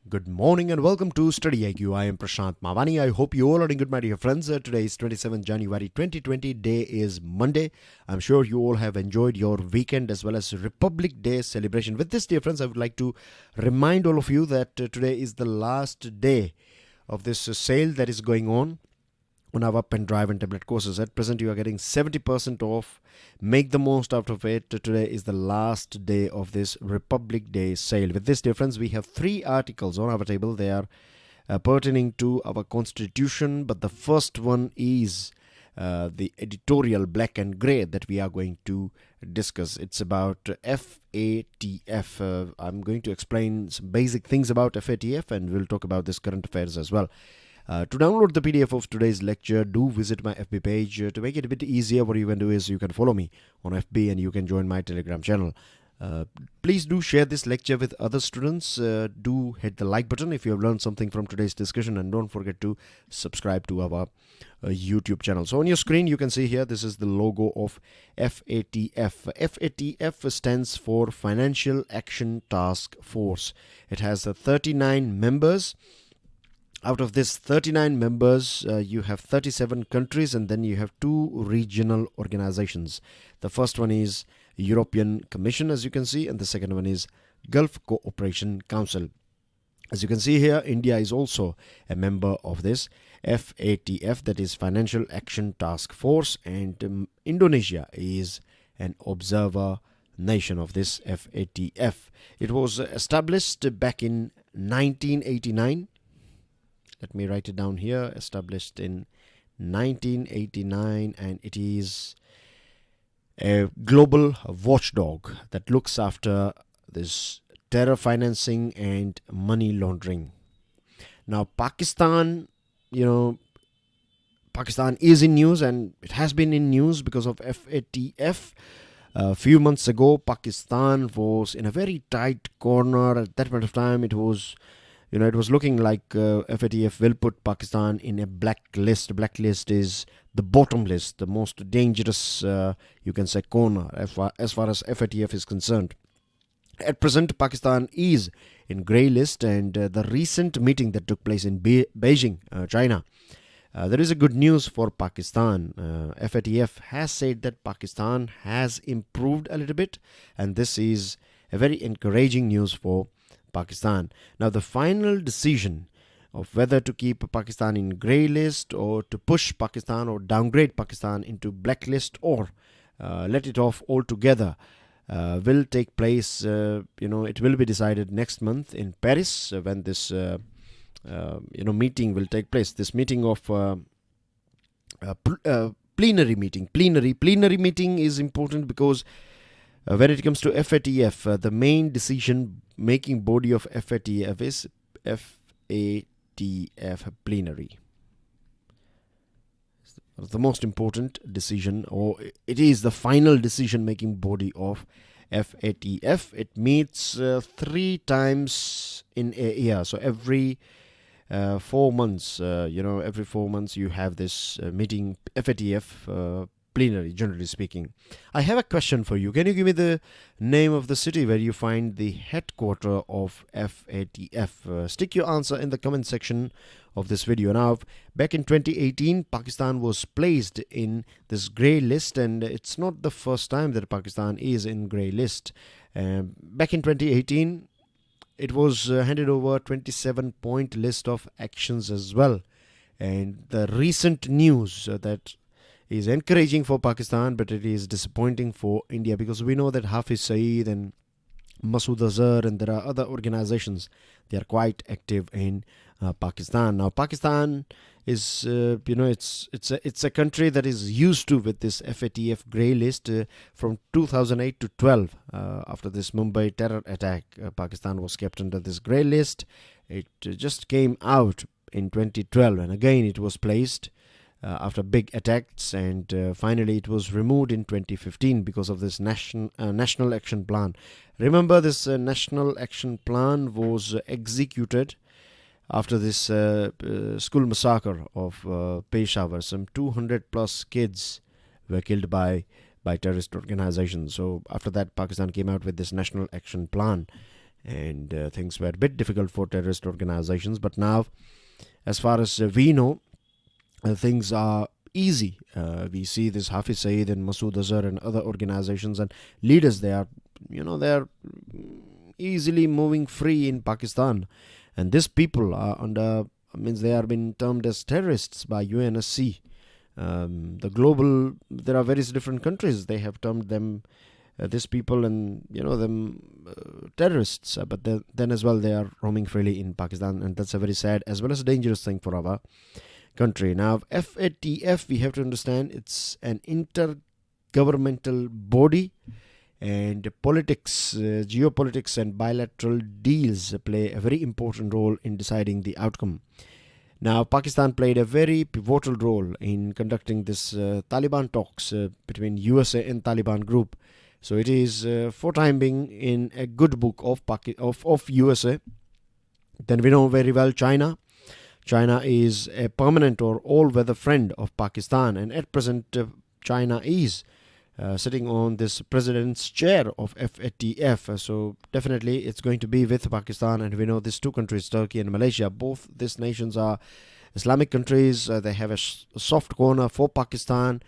Good morning and welcome to StudyIQ. I am Prashant Mavani. I hope you all are doing good, my dear friends. Today is 27th January 2020. Day is Monday. I'm sure you all have enjoyed your weekend as well as Republic Day celebration. With this, dear friends, I would like to remind all of you that today is the last day of this sale that is going on our pen drive and tablet courses. At present, you are getting 70% off. Make the most out of it. Today is the last day of this Republic Day sale. With this, dear friends, we have 3 articles on our table. They are pertaining to our constitution, but the first one is the editorial black and grey that we are going to discuss. It's about FATF. I'm going to explain some basic things about FATF and we'll talk about this current affairs as well. To download the PDF of today's lecture, do visit my FB page. To make it a bit easier, what you can do is you can follow me on FB and you can join my Telegram channel. Please do share this lecture with other students. Do hit the like button if you have learned something from today's discussion, and don't forget to subscribe to our YouTube channel. So on your screen, you can see here, this is the logo of FATF. FATF stands for Financial Action Task Force. It has 39 members. Out of this 39 members, you have 37 countries and then you have 2 regional organizations. The first one is European Commission, as you can see, and the second one is Gulf Cooperation Council. As you can see here, India is also a member of this FATF, that is Financial Action Task Force, and Indonesia is an observer nation of this FATF. It was established back in 1989. Let me write it down here. Established in 1989, and it is a global watchdog that looks after this terror financing and money laundering. Now, Pakistan is in news, and it has been in news because of FATF. A few months ago, Pakistan was in a very tight corner. At that point of time, it was looking like FATF will put Pakistan in a blacklist. Blacklist is the bottom list, the most dangerous, you can say, corner as far as FATF is concerned. At present, Pakistan is in grey list, and the recent meeting that took place in Beijing, China, there is a good news for Pakistan. FATF has said that Pakistan has improved a little bit, and this is a very encouraging news for Pakistan. Now, the final decision of whether to keep Pakistan in grey list or to push Pakistan or downgrade Pakistan into blacklist or let it off altogether will take place. It will be decided next month in Paris when this meeting will take place. This meeting of plenary meeting. Plenary meeting is important because when it comes to FATF, the main decision-making body of FATF is FATF plenary. It's the most important decision, or it is the final decision-making body of FATF. It meets 3 times in a year. So every 4 months, every 4 months you have this meeting, FATF plenary, generally speaking. I have a question for you. Can you give me the name of the city where you find the headquarters of FATF? Stick your answer in the comment section of this video. Now, back in 2018, Pakistan was placed in this grey list, and it's not the first time that Pakistan is in grey list. Back in 2018, it was handed over 27-point list of actions as well. And the recent news that is encouraging for Pakistan, but it is disappointing for India, because we know that Hafiz Saeed and Masood Azhar and there are other organizations, they are quite active in Pakistan. Now, Pakistan is, it's a country that is used to with this FATF grey list from 2008 to 12. After this Mumbai terror attack, Pakistan was kept under this grey list. It just came out in 2012, and again it was placed after big attacks, and finally it was removed in 2015 because of this National Action Plan. Remember, this National Action Plan was executed after this school massacre of Peshawar. Some 200 plus kids were killed by terrorist organizations. So after that, Pakistan came out with this National Action Plan. and things were a bit difficult for terrorist organizations. But now, as far as we know, things are easy. We see this Hafiz Saeed and Masood Azhar and other organizations and leaders. They are easily moving free in Pakistan, and these people are under, means they are being termed as terrorists by UNSC. There are various different countries, they have termed them, these people, and terrorists, but then as well they are roaming freely in Pakistan, and that's a very sad as well as dangerous thing for our country. Now, FATF, we have to understand, it's an intergovernmental body, and politics, geopolitics and bilateral deals play a very important role in deciding the outcome. Now, Pakistan played a very pivotal role in conducting this Taliban talks between USA and Taliban group. So it is, for time being, in a good book of USA. Then we know very well China. China is a permanent or all-weather friend of Pakistan, and at present China is sitting on this president's chair of FATF. So definitely it's going to be with Pakistan, and we know these two countries, Turkey and Malaysia, both these nations are Islamic countries. They have a soft corner for Pakistan.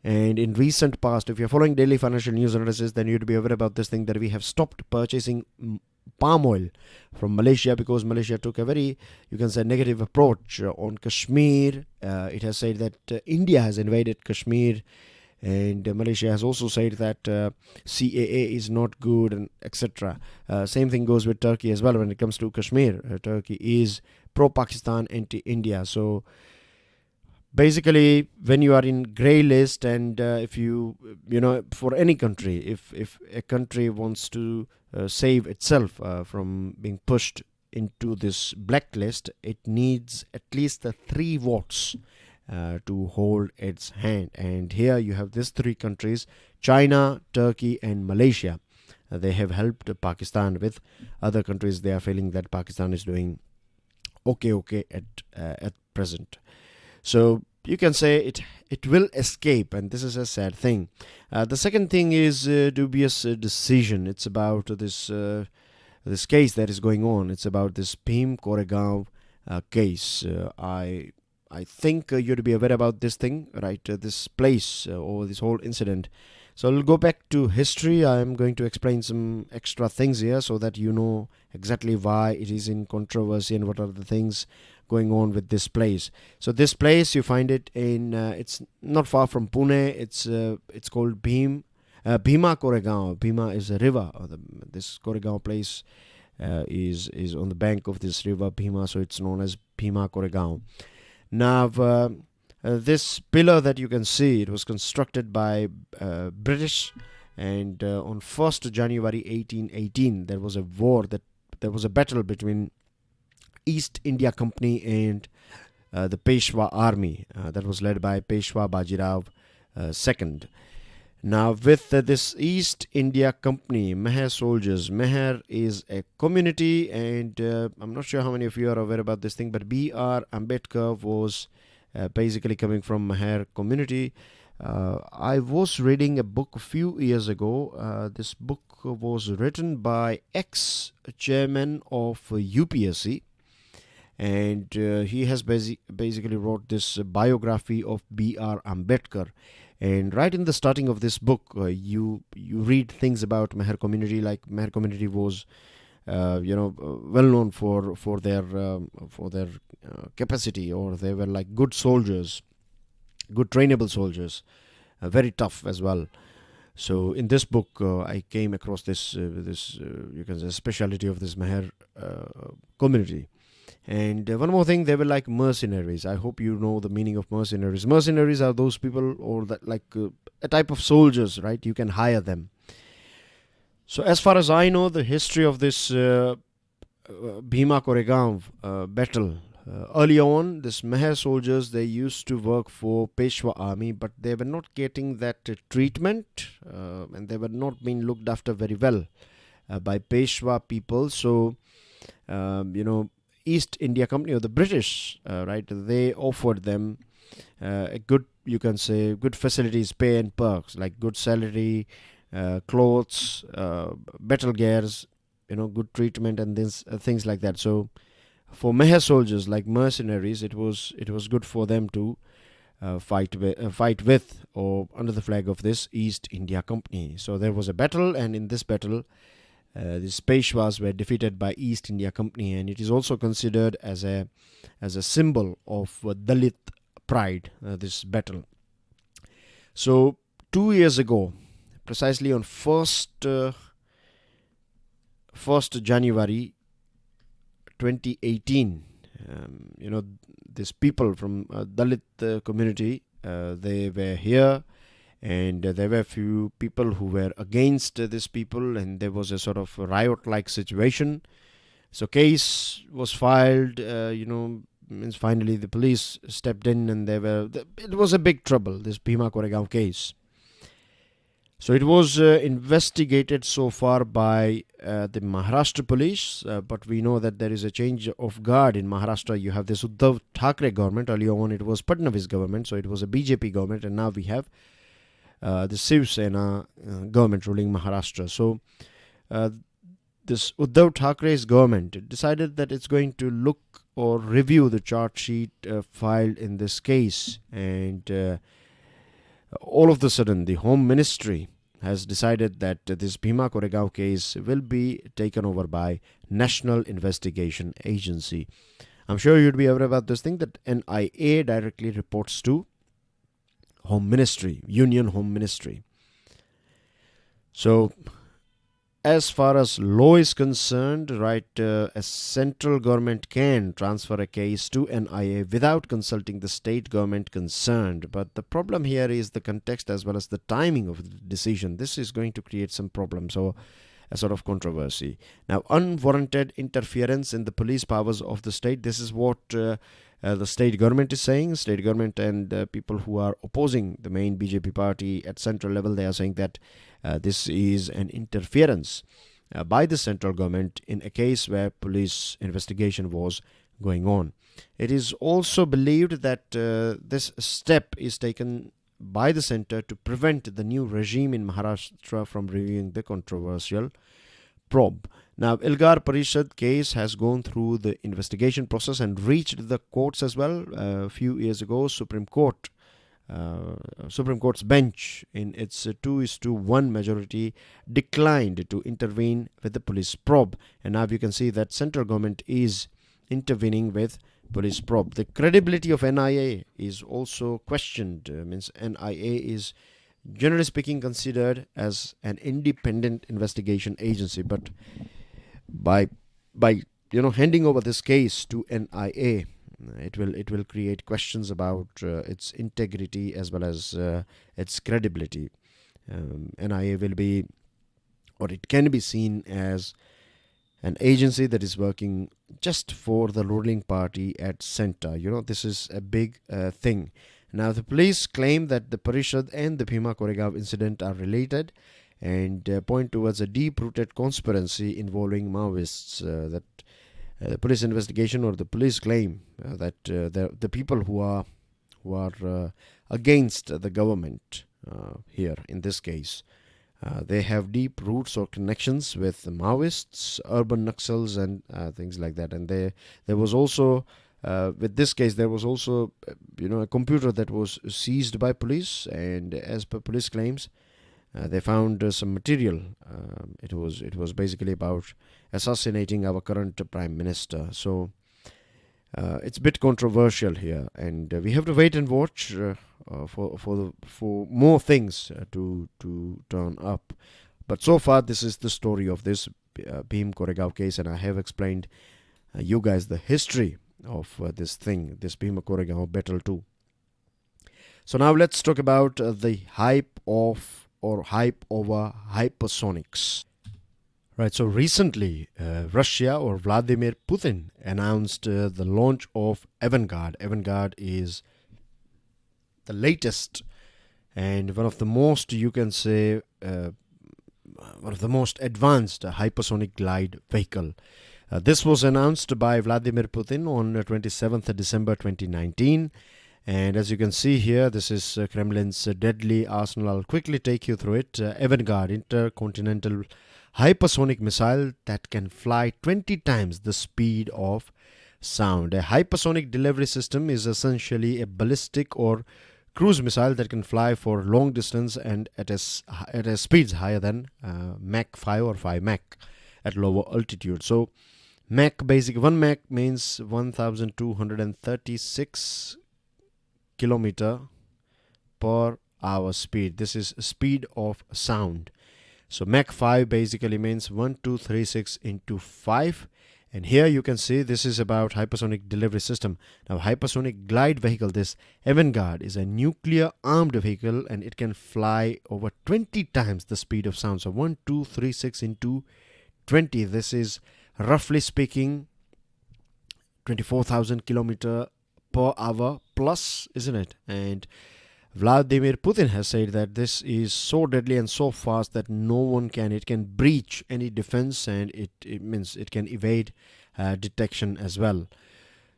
And in recent past, if you're following daily financial news analysis, then you'd be aware about this thing, that we have stopped purchasing palm oil from Malaysia, because Malaysia took a very, you can say, negative approach on Kashmir. It has said that India has invaded Kashmir, and Malaysia has also said that CAA is not good, and etc. Same thing goes with Turkey as well when it comes to Kashmir. Turkey is pro-Pakistan, anti-India. So basically, when you are in grey list, and if for any country, if a country wants to save itself from being pushed into this blacklist, it needs at least 3 votes to hold its hand. And here you have these 3 countries, China, Turkey and Malaysia. They have helped Pakistan. With other countries, they are feeling that Pakistan is doing okay at present. So you can say it will escape, and this is a sad thing. The second thing is dubious decision. It's about this case that is going on. It's about this Bhim Koregaon case. I think you'd be aware about this thing, right? This place or this whole incident. So I'll go back to history. I'm going to explain some extra things here so that you know exactly why it is in controversy and what are the things going on with this place. So this place, you find it in, it's not far from Pune. It's called Bhima Koregaon. Bhima is a river. This Koregaon place is on the bank of this river Bhima, so it's known as Bhima Koregaon. Now, this pillar that you can see, it was constructed by British, and on 1st January 1818, there was a war, there was a battle between East India Company and the Peshwa army that was led by Peshwa Bajirao II. Now, with this East India Company, Meher soldiers, Meher is a community, and I'm not sure how many of you are aware about this thing, but B.R. Ambedkar was basically coming from Meher community. I was reading a book a few years ago. This book was written by ex-chairman of UPSC, and he has basically wrote this biography of B.R. Ambedkar. And right in the starting of this book, you read things about Meher community, like Meher community was well known for their capacity, or they were like good soldiers, good trainable soldiers, very tough as well. So in this book, I came across this you can say speciality of this Meher community. And one more thing, they were like mercenaries. I hope you know the meaning of mercenaries. Mercenaries are those people, or that like a type of soldiers, right? You can hire them. So as far as I know, the history of this Bhima Koregaon battle, early on, this Meher soldiers, they used to work for Peshwa army, but they were not getting that treatment, and they were not being looked after very well by Peshwa people. So, East India Company, or the British, right, they offered them a good, you can say, good facilities, pay and perks, like good salary, clothes, battle gears, good treatment and things like that. So for Meher soldiers, like mercenaries, it was good for them to fight with or under the flag of this East India Company. So there was a battle, and in this battle, these Peshwas were defeated by East India Company, and it is also considered as a symbol of Dalit pride, this battle. So 2 years ago, precisely on 1st January 2018, these people from Dalit community, they were here, and there were a few people who were against these people, and there was a sort of riot-like situation. So case was filed, means finally the police stepped in, and it was a big trouble, this Bhima Koregaon case. So it was investigated so far by the Maharashtra police, but we know that there is a change of guard in Maharashtra. You have this Uddhav Thackeray government. Earlier on it was Fadnavis government, so it was a BJP government, and now we have the Shiv Sena government ruling Maharashtra. So this Uddhav Thackeray's government decided that it's going to look or review the charge sheet filed in this case, and all of a sudden the Home Ministry has decided that this Bhima Koregaon case will be taken over by National Investigation Agency. I'm sure you'd be aware about this thing, that NIA directly reports to Home Ministry, Union Home Ministry. So as far as law is concerned, right, a central government can transfer a case to NIA without consulting the state government concerned. But the problem here is the context as well as the timing of the decision. This is going to create some problems or a sort of controversy. Now, unwarranted interference in the police powers of the state. This is what the state government is saying. State government and people who are opposing the main BJP party at central level, they are saying that this is an interference by the central government in a case where police investigation was going on. It is also believed that this step is taken by the center to prevent the new regime in Maharashtra from reviewing the controversial probe. Now, Ilgar Parishad case has gone through the investigation process and reached the courts as well. A few years ago, Supreme Court's bench, in its 2:1 majority, declined to intervene with the police probe, and now you can see that central government is intervening with police probe. The credibility of NIA is also questioned. Means NIA is generally speaking considered as an independent investigation agency, but by handing over this case to NIA, it will create questions about its integrity as well as its credibility. NIA will be, or it can be seen as, an agency that is working just for the ruling party at center. This is a big thing. Now, the police claim that the Parishad and the Bhima Koregaon incident are related and point towards a deep-rooted conspiracy involving Maoists. That the police investigation, or the police claim that the people who are against the government here in this case, they have deep roots or connections with the Maoists, urban Naxals, and things like that. And there was also, with this case, there was also, a computer that was seized by police, and as per police claims, they found some material. It was basically about assassinating our current Prime Minister. So it's a bit controversial here, and we have to wait and watch for more things to turn up. But so far, this is the story of this Bhim Koregaon case, and I have explained you guys the history of this thing, this Bhima Koregaon battle too. So now let's talk about the hype over hypersonics. Right, so recently Russia or Vladimir Putin announced the launch of Avangard. Avangard is the latest and one of the most, you can say, one of the most advanced hypersonic glide vehicle. This was announced by Vladimir Putin on 27th December 2019. And as you can see here, this is Kremlin's deadly arsenal. I'll quickly take you through it. Avangard, intercontinental hypersonic missile that can fly 20 times the speed of sound. A hypersonic delivery system is essentially a ballistic or cruise missile that can fly for long distance and at a speeds higher than Mach 5 or 5 Mach at lower altitude. So one Mach means 1236 kilometer per hour speed. This is speed of sound. So Mach 5 basically means 1236 into 5. And here you can see this is about hypersonic delivery system. Now hypersonic glide vehicle, this Avangard, is a nuclear armed vehicle and it can fly over 20 times the speed of sound. So 1236 into 20. This is roughly speaking 24,000 kilometer per hour plus, isn't it? And Vladimir Putin has said that this is so deadly and so fast that it can breach any defense, and it means it can evade detection as well.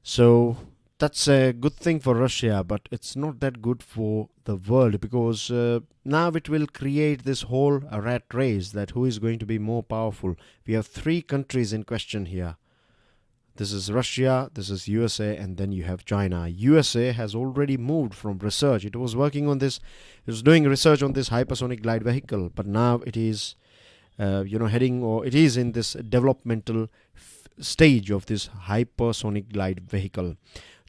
So that's a good thing for Russia, but it's not that good for the world, because now it will create this whole rat race that who is going to be more powerful. We have three countries in question here. This is Russia, this is USA, and then you have China. USA has already moved from research. It was working on this, it was doing research on this hypersonic glide vehicle, but now it is, it is in this developmental stage of this hypersonic glide vehicle.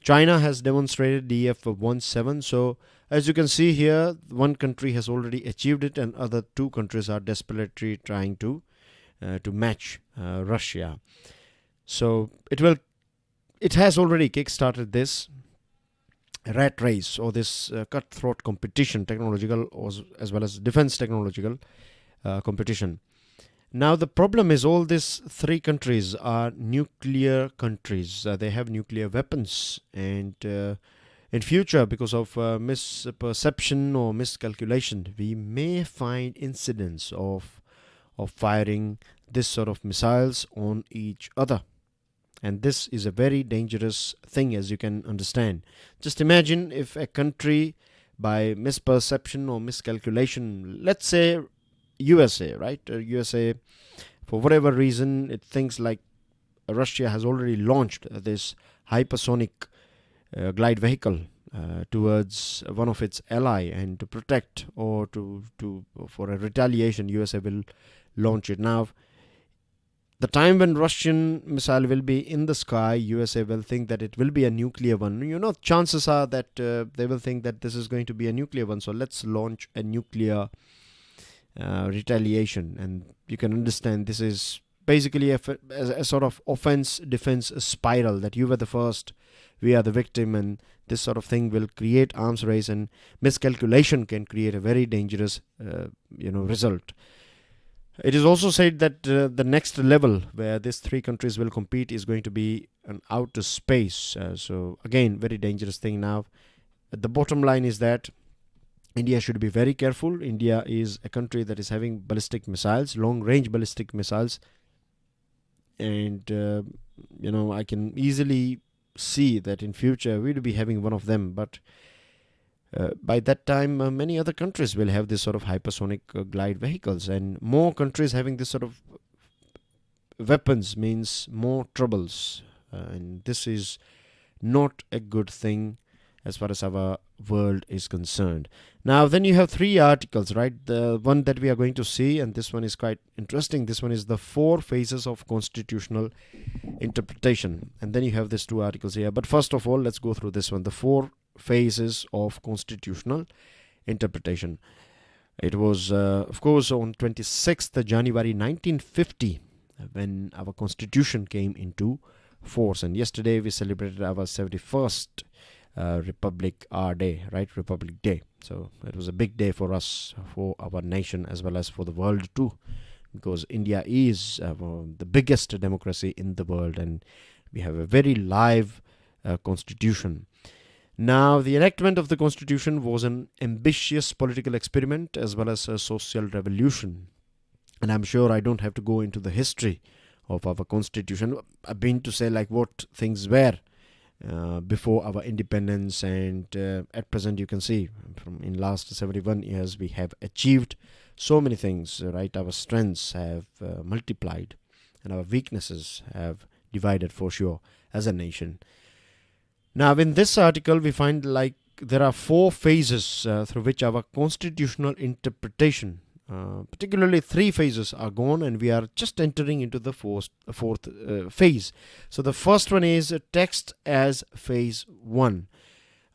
China has demonstrated the F-17. So as you can see here, one country has already achieved it, and other two countries are desperately trying to match Russia. So it has already kick-started this rat race, or this cutthroat competition, technological as well as defense technological competition. Now the problem is all these three countries are nuclear countries. They have nuclear weapons, and in future, because of misperception or miscalculation, we may find incidents of firing this sort of missiles on each other. And this is a very dangerous thing, as you can understand. Just imagine if a country, by misperception or miscalculation, let's say USA, right? USA, for whatever reason, it thinks like Russia has already launched this hypersonic glide vehicle towards one of its ally, and to protect or for a retaliation, USA will launch it. Now, the time when Russian missile will be in the sky, USA will think that it will be a nuclear one. Chances are that they will think that this is going to be a nuclear one. So let's launch a nuclear retaliation. And you can understand this is basically a sort of offense-defense spiral, that you were the first, we are the victim, and this sort of thing will create arms race, and miscalculation can create a very dangerous result. It is also said that the next level where these three countries will compete is going to be an outer space. So again, very dangerous thing. Now, the bottom line is that India should be very careful. India is a country that is having ballistic missiles, long-range ballistic missiles. And, I can easily see that in future we'll be having one of them. But by that time, many other countries will have this sort of hypersonic glide vehicles, and more countries having this sort of weapons means more troubles, and this is not a good thing as far as our world is concerned. Now, then you have three articles, right? The one that we are going to see, and this one is quite interesting. This one is the 4 phases of constitutional interpretation, and then you have these 2 articles here. But first of all, let's go through this one, the 4 phases of constitutional interpretation. It was, of course, on 26th January 1950 when our constitution came into force, and yesterday we celebrated our 71st Republic Day, right? Republic Day. So it was a big day for us, for our nation, as well as for the world too, because India is the biggest democracy in the world, and we have a very live constitution. Now, the enactment of the constitution was an ambitious political experiment as well as a social revolution. And I'm sure I don't have to go into the history of our constitution. I've been to say like what things were before our independence, and at present you can see from in last 71 years we have achieved so many things, right? Our strengths have multiplied and our weaknesses have divided for sure as a nation. Now in this article we find like there are 4 phases through which our constitutional interpretation, particularly 3 phases are gone, and we are just entering into the fourth phase. So the first one is text as phase 1.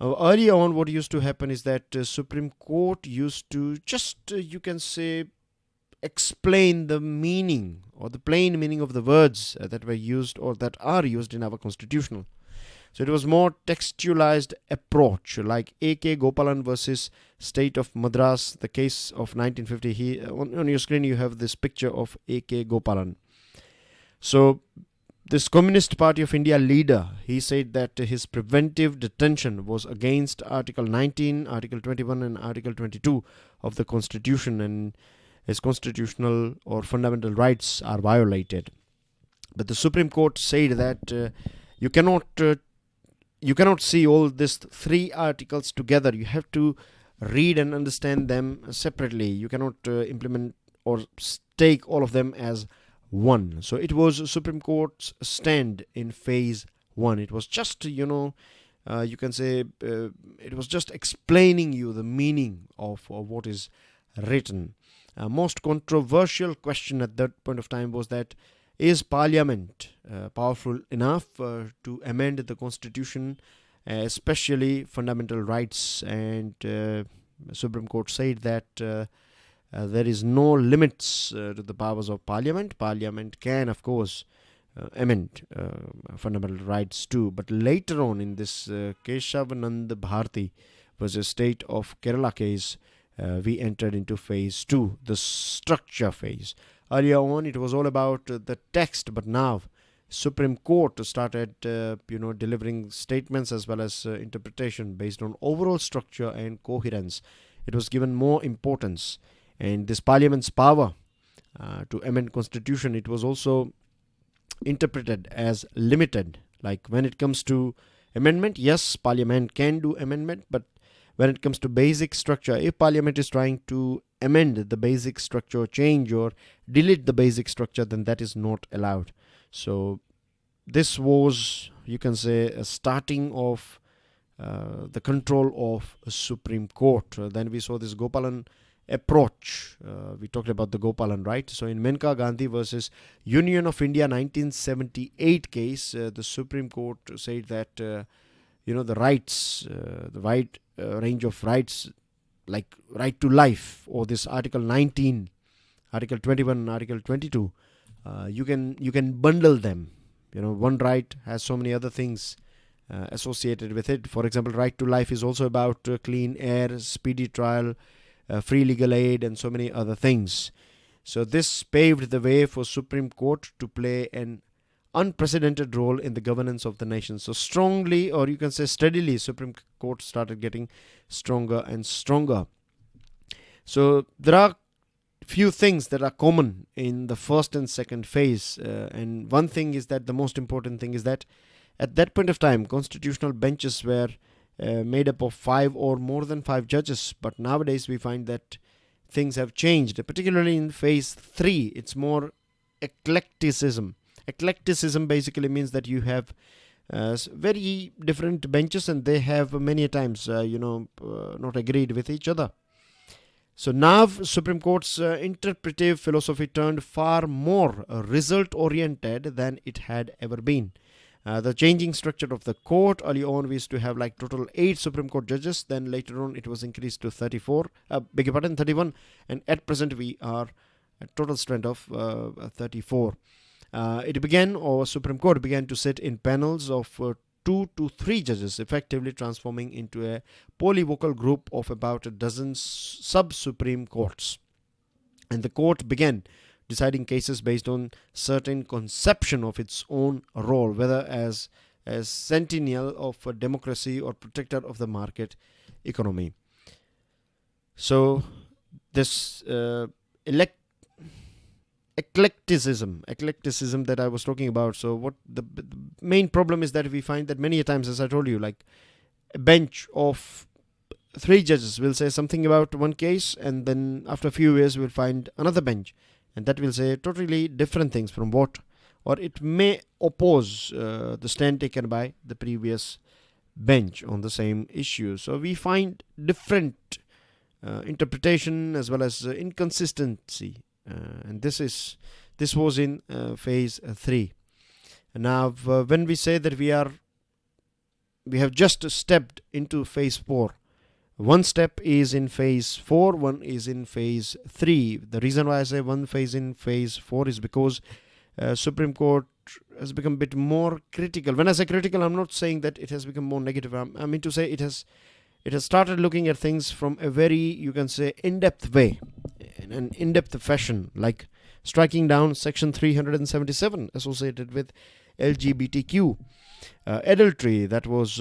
Earlier on, what used to happen is that Supreme Court used to just, you can say, explain the meaning or the plain meaning of the words that were used or that are used in our constitutional. So it was more textualized approach, like A.K. Gopalan versus State of Madras, the case of 1950. On your screen you have this picture of A.K. Gopalan. So this Communist Party of India leader, he said that his preventive detention was against Article 19, Article 21 and Article 22 of the Constitution, and his constitutional or fundamental rights are violated. But the Supreme Court said that you cannot see all these 3 articles together. You have to read and understand them separately. You cannot implement or take all of them as one. So it was Supreme Court's stand in phase 1. It was just, you can say, it was just explaining you the meaning of what is written. Most controversial question at that point of time was that, is Parliament powerful enough to amend the Constitution, especially fundamental rights? And Supreme Court said that there is no limits to the powers of Parliament. Parliament can, of course, amend fundamental rights too. But later on in this Keshavanand Bharti versus State of Kerala case, we entered into phase 2, the structure phase. Earlier on, it was all about the text, but now Supreme Court started, delivering statements as well as interpretation based on overall structure and coherence. It was given more importance, and this Parliament's power to amend Constitution, it was also interpreted as limited. Like when it comes to amendment, yes, Parliament can do amendment, but when it comes to basic structure, if Parliament is trying to amend the basic structure, change or delete the basic structure, then that is not allowed. So this was, you can say, a starting of the control of Supreme Court. Then we saw this Gopalan approach. We talked about the Gopalan, right? So in Menka Gandhi versus Union of India 1978 case, the Supreme Court said that the rights, the wide range of rights, like right to life, or this Article 19, Article 21, Article 22, you can bundle them. One right has so many other things associated with it. For example, right to life is also about clean air, speedy trial, free legal aid, and so many other things. So this paved the way for Supreme Court to play an unprecedented role in the governance of the nation. So strongly, or you can say steadily, Supreme Court started getting stronger and stronger. So there are few things that are common in the first and second phase, and one thing is that the most important thing is that at that point of time constitutional benches were made up of 5 or more than 5 judges, but nowadays we find that things have changed. Particularly in phase 3, it's more eclecticism. Eclecticism basically means that you have very different benches, and they have many times not agreed with each other. So now Supreme Court's interpretive philosophy turned far more result oriented than it had ever been. The changing structure of the court, early on we used to have like total 8 Supreme Court judges, then later on it was increased to 31, and at present we are a total strength of 34. Supreme Court began to sit in panels of 2 to 3 judges, effectively transforming into a polyvocal group of about a dozen sub-Supreme Courts. And the court began deciding cases based on certain conception of its own role, whether as sentinel of democracy or protector of the market economy. So this eclecticism that I was talking about. So what the main problem is that we find that many times, as I told you, like a bench of 3 judges will say something about one case, and then after a few years we'll find another bench, and that will say totally different things from what, or it may oppose the stand taken by the previous bench on the same issue. So we find different interpretation as well as inconsistency, and this was in phase 3. Now when we say that we have just stepped into phase 4, one step is in phase 4, one is in phase 3. The reason why I say one phase in phase 4 is because Supreme Court has become a bit more critical. When I say critical, I'm not saying that it has become more negative. I mean to say it has started looking at things from a very, you can say, in-depth way, in an in-depth fashion, like striking down section 377 associated with LGBTQ, adultery that was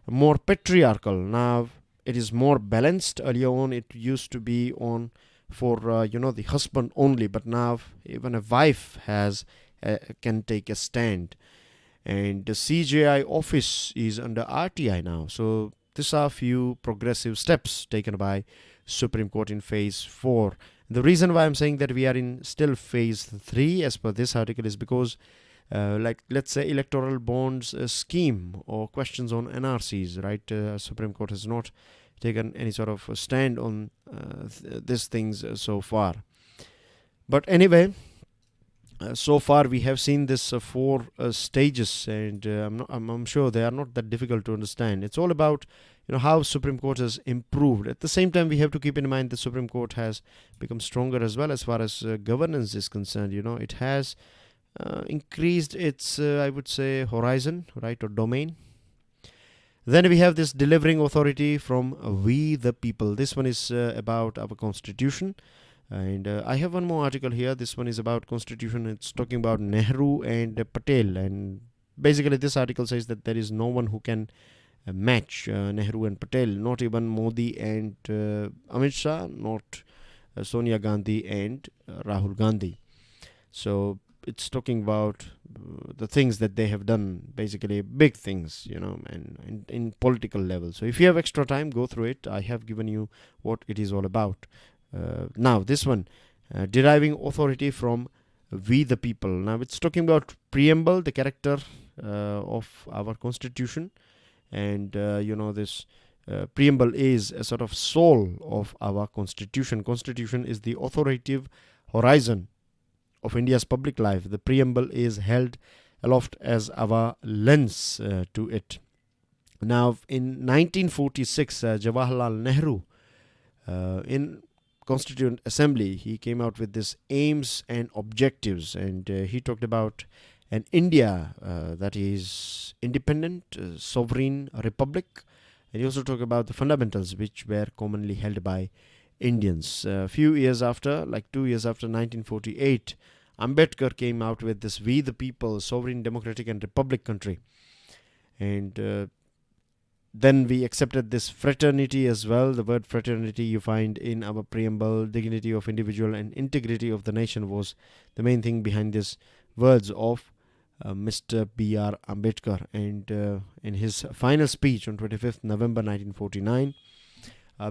more patriarchal. Now it is more balanced. Earlier on it used to be on for the husband only, but now even a wife can take a stand, and the CJI office is under RTI now. So these are few progressive steps taken by Supreme Court in phase 4. The reason why I'm saying that we are in still phase 3 as per this article is because like let's say electoral bonds scheme or questions on NRCs, right? Supreme Court has not taken any sort of stand on these things so far. But anyway, so far we have seen this 4 stages, and I'm sure they are not that difficult to understand. It's all about how Supreme Court has improved. At the same time, we have to keep in mind the Supreme Court has become stronger as well as far as governance is concerned. It has increased its I would say horizon, right, or domain. Then we have this delivering authority from we the people. This one is about our constitution. And I have one more article here. This one is about constitution. It's talking about Nehru and Patel. And basically this article says that there is no one who can match Nehru and Patel. Not even Modi and Amit Shah. Not Sonia Gandhi and Rahul Gandhi. So it's talking about the things that they have done, basically big things, and in political level. So if you have extra time, go through it. I have given you what it is all about. Now this one, deriving authority from we the people. Now it's talking about preamble, the character of our constitution, and this preamble is a sort of soul of our constitution. Constitution is the authoritative horizon of India's public life. The preamble is held aloft as our lens to it. Now in 1946, Jawaharlal Nehru in Constituent Assembly, he came out with this aims and objectives, and he talked about an India that is independent, sovereign republic, and he also talked about the fundamentals which were commonly held by Indians. A few years after, like 2 years after 1948, Ambedkar came out with this we the people, sovereign, democratic and republic country, and then we accepted this fraternity as well. The word fraternity you find in our preamble. Dignity of individual and integrity of the nation was the main thing behind these words of Mr. B.R. Ambedkar. And in his final speech on 25th November 1949,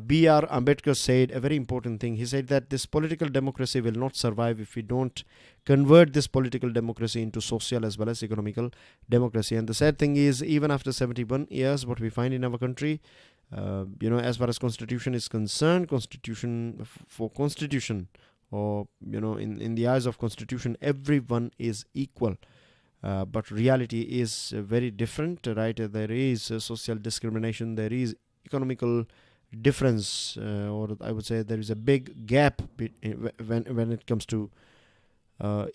B.R. Ambedkar said a very important thing. He said that this political democracy will not survive if we don't convert this political democracy into social as well as economical democracy. And the sad thing is, even after 71 years, what we find in our country, as far as constitution is concerned, constitution, or in the eyes of constitution, everyone is equal. But reality is very different, right? There is social discrimination, there is economical difference, or I would say there is a big gap when it comes to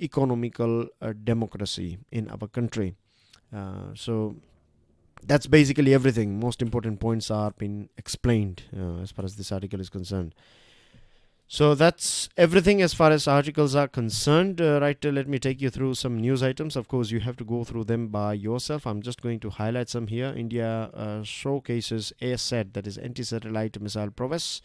economical democracy in our country. So that's basically everything. Most important points are been explained as far as this article is concerned. So that's everything as far as articles are concerned. Let me take you through some news items. Of course, you have to go through them by yourself. I'm just going to highlight some here. India showcases ASAT, that is anti-satellite missile prowess.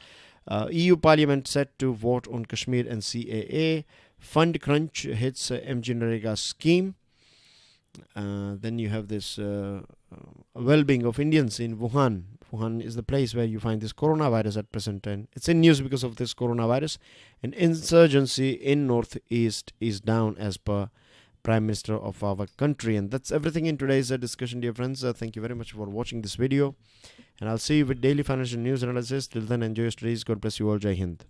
EU Parliament set to vote on Kashmir and CAA. Fund crunch hits MG Narega scheme. Then you have this well-being of Indians in Wuhan. Wuhan is the place where you find this coronavirus at present, and it's in news because of this coronavirus. And insurgency in Northeast is down as per Prime Minister of our country. And that's everything in today's discussion, dear friends. Thank you very much for watching this video, and I'll see you with daily financial news analysis. Till then, enjoy your studies. God bless you all. Jai Hind.